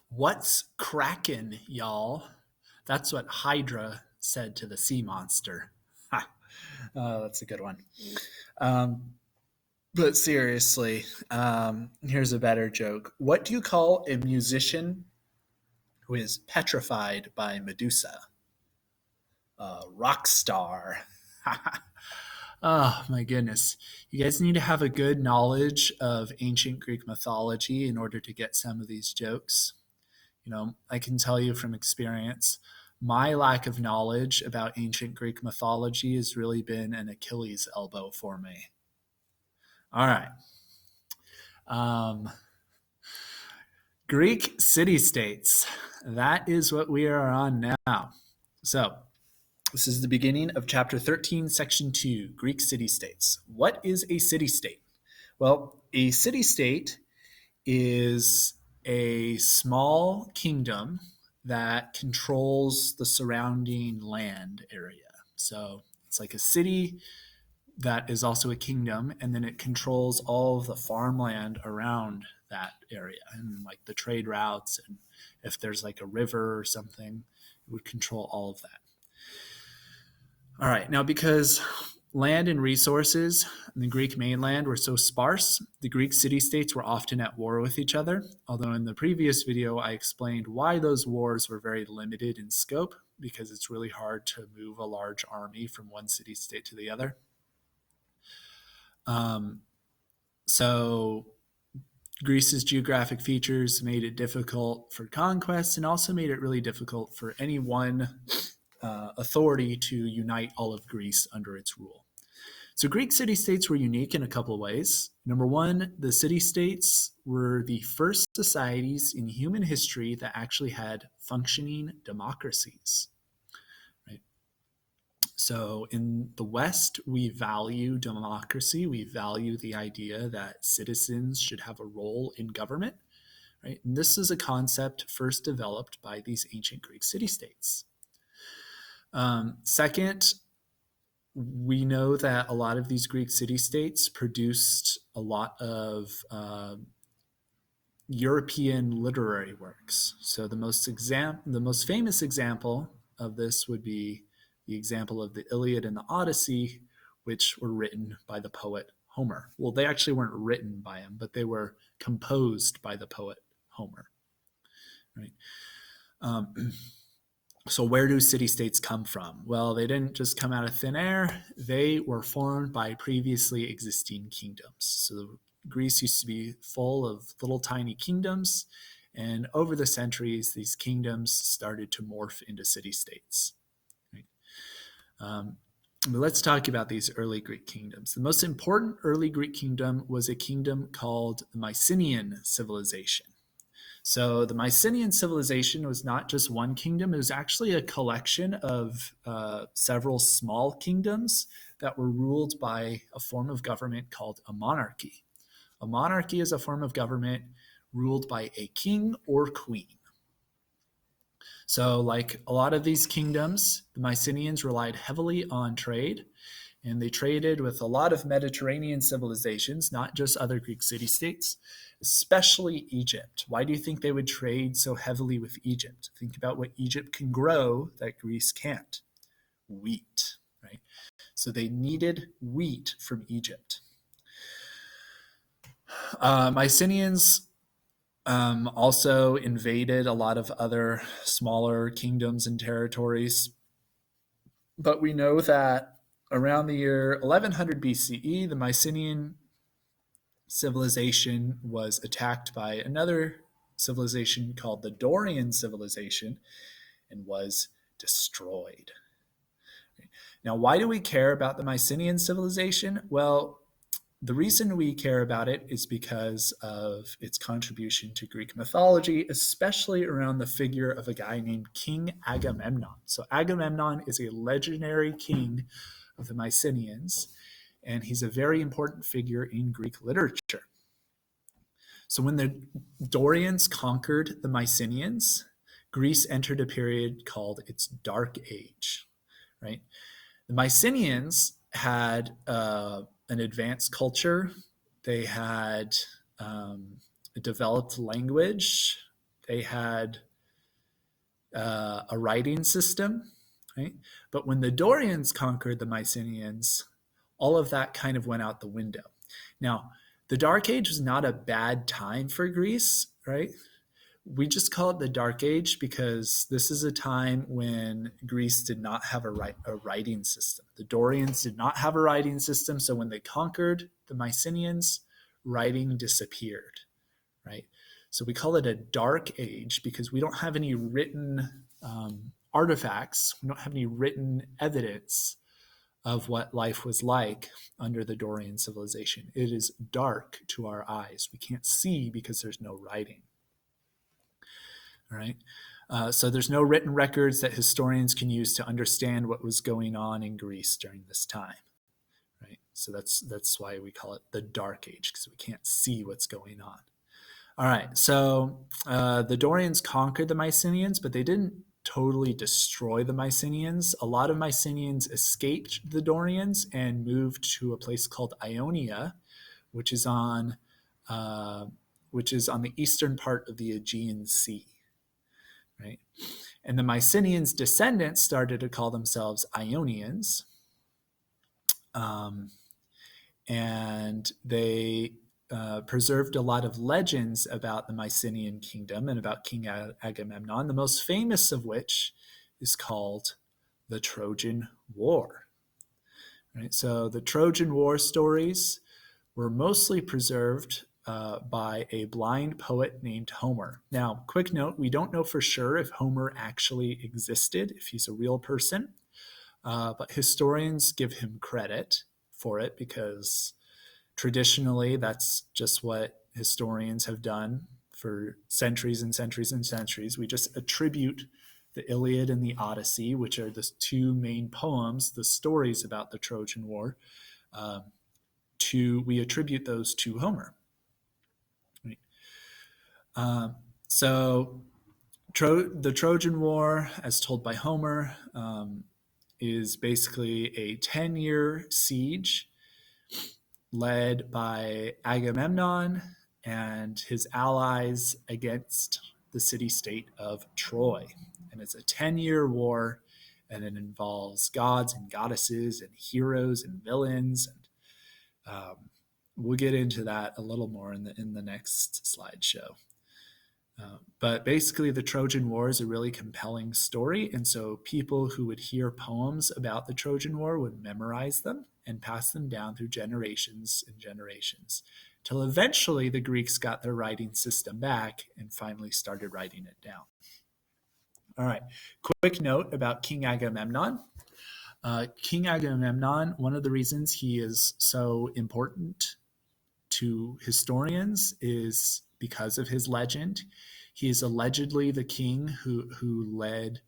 What's crackin', y'all? That's what Hydra said to the sea monster. Ha! Oh, that's a good one. Um, but seriously, here's a better joke. What do you call a musician who is petrified by Medusa? A rock star. Oh my goodness. You guys need to have a good knowledge of ancient Greek mythology in order to get some of these jokes. I can tell you from experience, my lack of knowledge about ancient Greek mythology has really been an Achilles elbow for me. All right. Um, Greek city states. That is what we are on now. So, this is the beginning of chapter 13, section 2, Greek city states. What is a city state? Well, a city state is a small kingdom that controls the surrounding land area. So it's like a city that is also a kingdom, and then it controls all of the farmland around that area and like the trade routes. And if there's like a river or something, it would control all of that. All right, now because land and resources in the Greek mainland were so sparse, the Greek city-states were often at war with each other, although in the previous video I explained why those wars were very limited in scope, because it's really hard to move a large army from one city-state to the other. So Greece's geographic features made it difficult for conquest and also made it really difficult for any one authority to unite all of Greece under its rule. So Greek city-states were unique in a couple of ways. Number one, the city-states were the first societies in human history that actually had functioning democracies. Right? So in the West, we value democracy. We value the idea that citizens should have a role in government. Right? And this is a concept first developed by these ancient Greek city-states. Second, we know that a lot of these Greek city-states produced a lot of European literary works. So the most famous example of this would be the example of the Iliad and the Odyssey, which were written by the poet Homer. Well, they actually weren't written by him, but they were composed by the poet Homer. Right? So where do city-states come from? Well, they didn't just come out of thin air. They were formed by previously existing kingdoms. So Greece used to be full of little tiny kingdoms, and over the centuries, these kingdoms started to morph into city-states. Right? But let's talk about these early Greek kingdoms. The most important early Greek kingdom was a kingdom called the Mycenaean Civilization. So the Mycenaean civilization was not just one kingdom, it was actually a collection of several small kingdoms that were ruled by a form of government called a monarchy. A monarchy is a form of government ruled by a king or queen. So like a lot of these kingdoms, the Mycenaeans relied heavily on trade, and they traded with a lot of Mediterranean civilizations, not just other Greek city-states, especially Egypt. Why do you think they would trade so heavily with Egypt? Think about what Egypt can grow that Greece can't. Wheat, right? So they needed wheat from Egypt. Mycenaeans also invaded a lot of other smaller kingdoms and territories. But we know that around the year 1100 BCE, the Mycenaean civilization was attacked by another civilization called the Dorian civilization and was destroyed. Now, why do we care about the Mycenaean civilization? Well, the reason we care about it is because of its contribution to Greek mythology, especially around the figure of a guy named King Agamemnon. So Agamemnon is a legendary king of the Mycenaeans, and he's a very important figure in Greek literature. So when the Dorians conquered the Mycenaeans, Greece entered a period called its Dark Age, right? The Mycenaeans had an advanced culture. They had a developed language. They had a writing system, right? But when the Dorians conquered the Mycenaeans, all of that kind of went out the window. Now, the Dark Age was not a bad time for Greece, right? We just call it the Dark Age because this is a time when Greece did not have a writing system. The Dorians did not have a writing system, so when they conquered the Mycenaeans, writing disappeared, right? So we call it a Dark Age because we don't have any written artifacts. We don't have any written evidence of what life was like under the Dorian civilization. It is dark to our eyes. We can't see because there's no writing. All right. So there's no written records that historians can use to understand what was going on in Greece during this time. Right. So that's why we call it the Dark Age, because we can't see what's going on. All right. So the Dorians conquered the Mycenaeans, but they didn't totally destroy the Mycenaeans. A lot of Mycenaeans escaped the Dorians and moved to a place called Ionia, which is on the eastern part of the Aegean Sea. Right? And the Mycenaeans' descendants started to call themselves Ionians. And they preserved a lot of legends about the Mycenaean kingdom and about King Agamemnon, the most famous of which is called the Trojan War. Right? So the Trojan War stories were mostly preserved by a blind poet named Homer. Now, quick note, we don't know for sure if Homer actually existed, if he's a real person, but historians give him credit for it because traditionally that's just what historians have done for centuries and centuries and centuries. We just attribute the Iliad and the Odyssey, which are the two main poems, the stories about the Trojan War, we attribute those to Homer. So the Trojan War, as told by Homer, is basically a 10-year siege led by Agamemnon and his allies against the city-state of Troy. And it's a 10-year war, and it involves gods and goddesses and heroes and villains. And we'll get into that a little more in the next slideshow. But basically, the Trojan War is a really compelling story. And so people who would hear poems about the Trojan War would memorize them and pass them down through generations and generations, till eventually the Greeks got their writing system back and finally started writing it down. All right, quick note about King Agamemnon. King Agamemnon, one of the reasons he is so important to historians is because of his legend. He is allegedly the king who led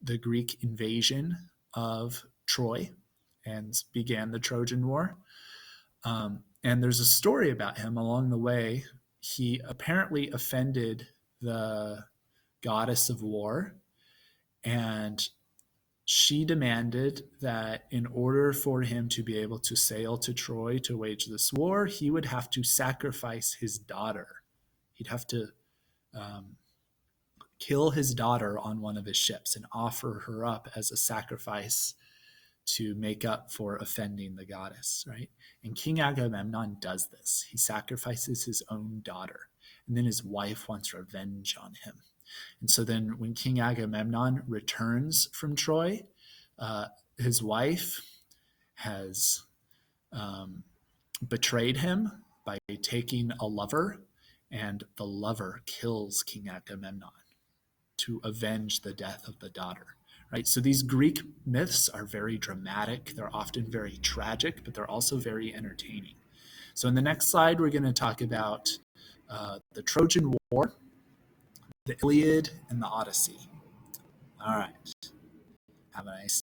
the Greek invasion of Troy and began the Trojan War. And there's a story about him along the way. He apparently offended the goddess of war, and she demanded that in order for him to be able to sail to Troy to wage this war, he would have to sacrifice his daughter. He'd have to kill his daughter on one of his ships and offer her up as a sacrifice to make up for offending the goddess, right? And King Agamemnon does this. He sacrifices his own daughter, and then his wife wants revenge on him. And so then when King Agamemnon returns from Troy, his wife has betrayed him by taking a lover, and the lover kills King Agamemnon to avenge the death of the daughter. Right? So these Greek myths are very dramatic. They're often very tragic, but they're also very entertaining. So in the next slide, we're going to talk about the Trojan War, the Iliad, and the Odyssey. All right. Have a nice